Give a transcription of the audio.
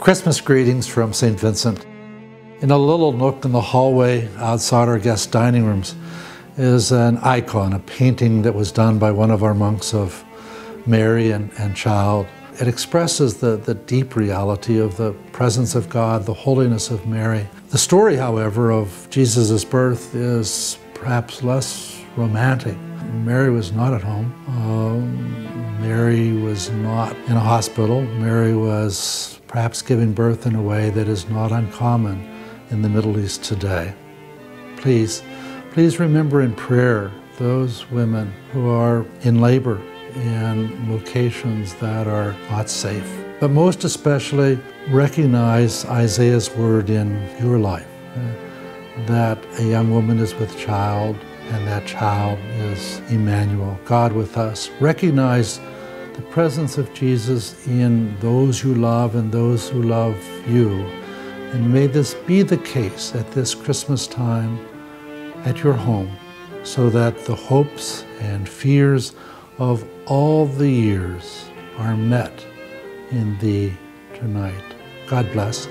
Christmas greetings from St. Vincent. In a little nook in the hallway outside our guest dining rooms is an icon, a painting that was done by one of our monks of Mary and Child. It expresses the deep reality of the presence of God, the holiness of Mary. The story, however, of Jesus' birth is perhaps less romantic. Mary was not at home. Mary was not in a hospital. Mary was perhaps giving birth in a way that is not uncommon in the Middle East today. Please remember in prayer those women who are in labor in locations that are not safe. But most especially, recognize Isaiah's word in your life, that a young woman is with child, and that child is Emmanuel, God with us. Recognize the presence of Jesus in those you love and those who love you. And may this be the case at this Christmas time at your home, so that the hopes and fears of all the years are met in thee tonight. God bless.